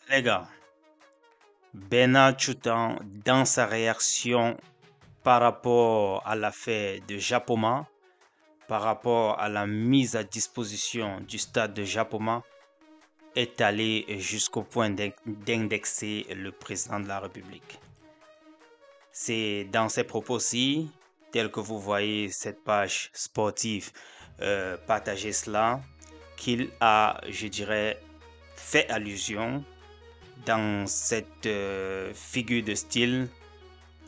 Les gars, Bernard Choutan, dans sa réaction par rapport à l'affaire de Japoma, par rapport à la mise à disposition du stade de Japoma, est allé jusqu'au point d'indexer le président de la République. C'est dans ces propos-ci, tels que vous voyez cette page sportive partager cela, qu'il a, je dirais, fait allusion dans cette figure de style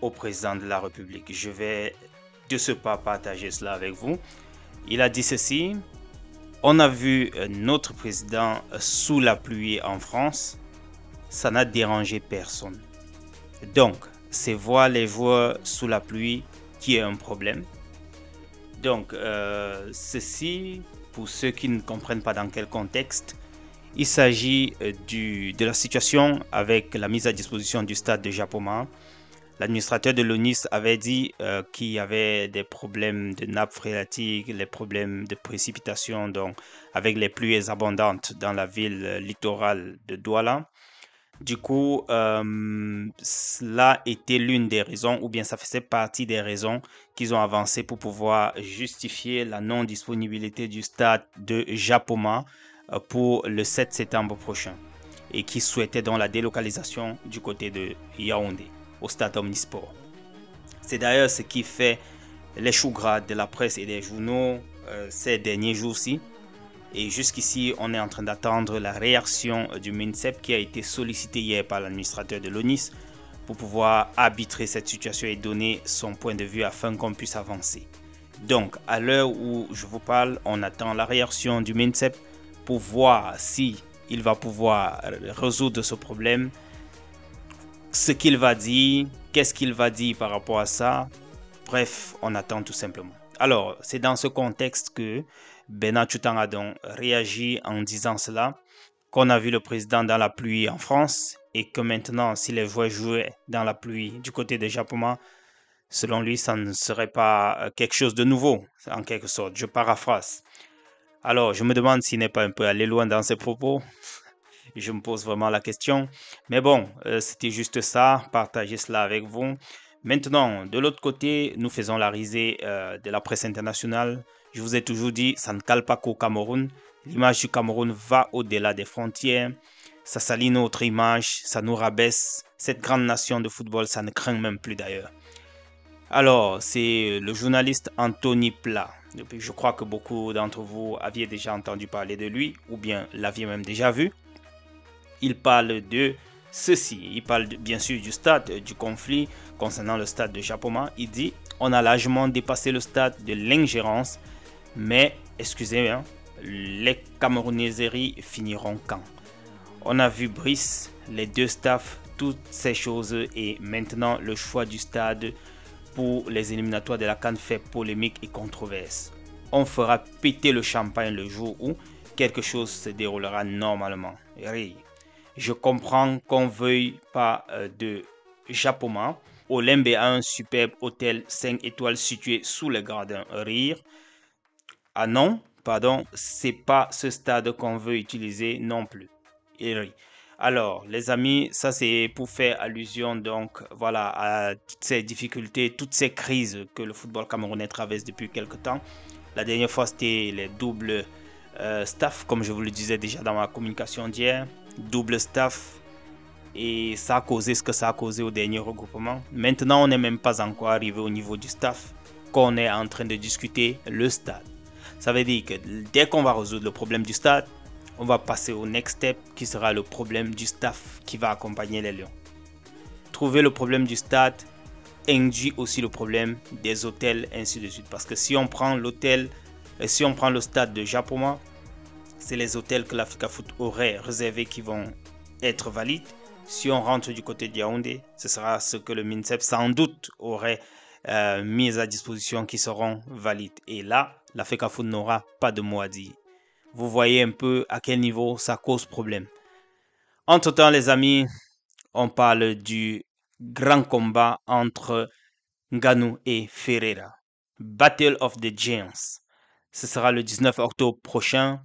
au président de la République. Je vais de ce pas partager cela avec vous. Il a dit ceci: on a vu notre président sous la pluie en France, ça n'a dérangé personne. Donc, c'est voir les joueurs sous la pluie qui est un problème. Donc, ceci, pour ceux qui ne comprennent pas dans quel contexte, il s'agit de la situation avec la mise à disposition du stade de Japoma. L'administrateur de l'ONIS avait dit qu'il y avait des problèmes de nappe phréatique, les problèmes de précipitation, donc avec les pluies abondantes dans la ville littorale de Douala. Du coup, cela était l'une des raisons, ou bien ça faisait partie des raisons qu'ils ont avancées pour pouvoir justifier la non-disponibilité du stade de Japoma pour le 7 septembre prochain et qui souhaitaient donc la délocalisation du côté de Yaoundé au stade Omnisport. C'est d'ailleurs ce qui fait les choux gras de la presse et des journaux ces derniers jours-ci. Et jusqu'ici, on est en train d'attendre la réaction du MINSEP qui a été sollicité hier par l'administrateur de l'ONIS pour pouvoir arbitrer cette situation et donner son point de vue afin qu'on puisse avancer. Donc, à l'heure où je vous parle, on attend la réaction du MINSEP pour voir si il va pouvoir résoudre ce problème, ce qu'il va dire, qu'est-ce qu'il va dire par rapport à ça. Bref, on attend tout simplement. Alors, c'est dans ce contexte que Bernard Choutan a donc réagi en disant cela, qu'on a vu le président dans la pluie en France et que maintenant, si les joueurs jouaient dans la pluie du côté de Japoma, selon lui, ça ne serait pas quelque chose de nouveau, en quelque sorte. Je paraphrase. Alors, je me demande s'il n'est pas un peu allé loin dans ses propos. Je me pose vraiment la question. Mais bon, c'était juste ça, partager cela avec vous. Maintenant, de l'autre côté, nous faisons la risée de la presse internationale. Je vous ai toujours dit, ça ne cale pas qu'au Cameroun. L'image du Cameroun va au-delà des frontières. Ça salit notre image, ça nous rabaisse. Cette grande nation de football, ça ne craint même plus d'ailleurs. Alors, c'est le journaliste Anthony Plat. Je crois que beaucoup d'entre vous aviez déjà entendu parler de lui, ou bien l'aviez même déjà vu. Il parle de ceci. Il parle bien sûr du stade, du conflit concernant le stade de Japoma. Il dit: on a largement dépassé le stade de l'ingérence, mais excusez-moi, les Camerounaiseries finiront quand? On a vu Brice, les deux staffs, toutes ces choses, et maintenant le choix du stade pour les éliminatoires de la CAN fait polémique et controverse. On fera péter le champagne le jour où quelque chose se déroulera normalement. Je comprends qu'on veuille pas de Japoma. Olembe a un superbe hôtel 5 étoiles situé sous les gradins. Rire. Ah non, pardon, c'est pas ce stade qu'on veut utiliser non plus. Et rit. Alors, les amis, ça c'est pour faire allusion donc voilà à toutes ces difficultés, toutes ces crises que le football camerounais traverse depuis quelque temps. La dernière fois, c'était les doubles staff, comme je vous le disais déjà dans ma communication d'hier. Double staff. Et ça a causé ce que ça a causé au dernier regroupement. Maintenant, on n'est même pas encore arrivé au niveau du staff, qu'on est en train de discuter le stade. Ça veut dire que dès qu'on va résoudre le problème du stade, on va passer au next step qui sera le problème du staff qui va accompagner les Lions. Trouver le problème du stade induit aussi le problème des hôtels, ainsi de suite. Parce que si on prend l'hôtel, si on prend le stade de Japoma, c'est les hôtels que l'Africa Foot aurait réservés qui vont être valides. Si on rentre du côté de Yaoundé, ce sera ce que le MINSEP sans doute aurait mis à disposition qui seront valides. Et là, l'Africa Foot n'aura pas de mot à dire. Vous voyez un peu à quel niveau ça cause problème. Entre-temps, les amis, on parle du grand combat entre Ngannou et Ferreira. Battle of the Giants. Ce sera le 19 octobre prochain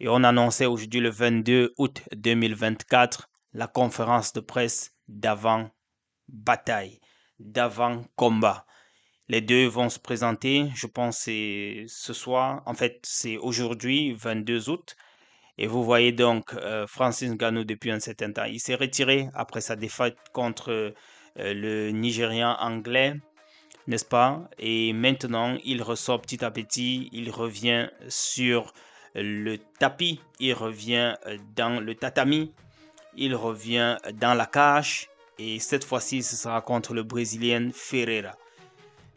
et on annonçait aujourd'hui le 22 août 2024 la conférence de presse d'avant bataille, d'avant combat. Les deux vont se présenter, je pense c'est ce soir, en fait c'est aujourd'hui, 22 août. Et vous voyez donc Francis Ngannou depuis un certain temps. Il s'est retiré après sa défaite contre le Nigérian anglais, n'est-ce pas? Et maintenant, il ressort petit à petit, il revient sur le tapis, il revient dans le tatami, il revient dans la cage. Et cette fois-ci, ce sera contre le Brésilien Ferreira.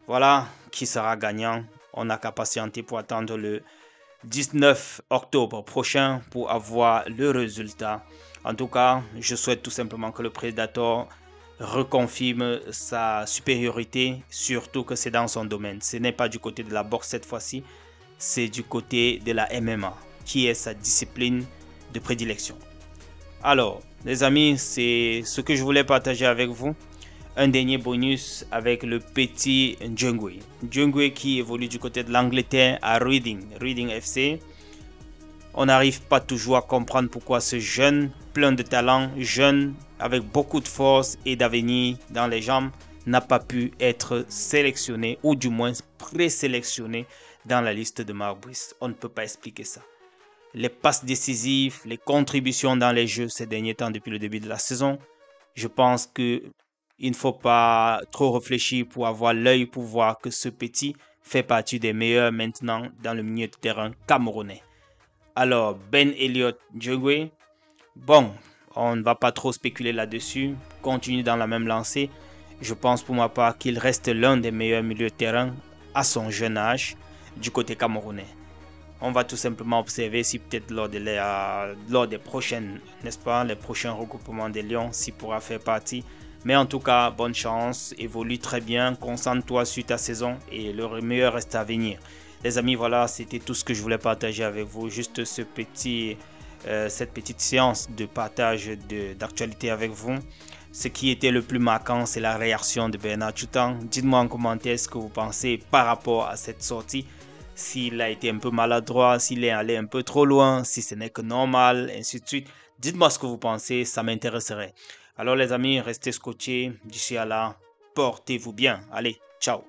Voilà qui sera gagnant. On n'a qu'à patienter pour attendre le 19 octobre prochain pour avoir le résultat. En tout cas, je souhaite tout simplement que le Predator reconfirme sa supériorité, surtout que c'est dans son domaine. Ce n'est pas du côté de la boxe cette fois-ci, c'est du côté de la MMA, qui est sa discipline de prédilection. Alors, les amis, c'est ce que je voulais partager avec vous. Un dernier bonus avec le petit Njungwe. Njungwe qui évolue du côté de l'Angleterre à Reading FC. On n'arrive pas toujours à comprendre pourquoi ce jeune, plein de talent, jeune, avec beaucoup de force et d'avenir dans les jambes, n'a pas pu être sélectionné ou du moins présélectionné dans la liste de Mark Brice. On ne peut pas expliquer ça. Les passes décisives, les contributions dans les jeux ces derniers temps depuis le début de la saison, je pense que il ne faut pas trop réfléchir pour avoir l'œil pour voir que ce petit fait partie des meilleurs maintenant dans le milieu de terrain camerounais. Alors, Ben Elliott Njungwe, bon, on ne va pas trop spéculer là-dessus, continue dans la même lancée. Je pense pour ma part qu'il reste l'un des meilleurs milieux de terrain à son jeune âge du côté camerounais. On va tout simplement observer si peut-être lors des prochaines, n'est-ce pas, les prochains regroupements des Lions, s'il pourra faire partie. Mais en tout cas, bonne chance, évolue très bien, concentre-toi sur ta saison et le meilleur reste à venir. Les amis, voilà, c'était tout ce que je voulais partager avec vous, juste cette petite séance de partage d'actualité avec vous. Ce qui était le plus marquant, c'est la réaction de Bernard Choutan. Dites-moi en commentaire ce que vous pensez par rapport à cette sortie. S'il a été un peu maladroit, s'il est allé un peu trop loin, si ce n'est que normal, ainsi de suite. Dites-moi ce que vous pensez, ça m'intéresserait. Alors les amis, restez scotchés. D'ici à là, portez-vous bien. Allez, ciao.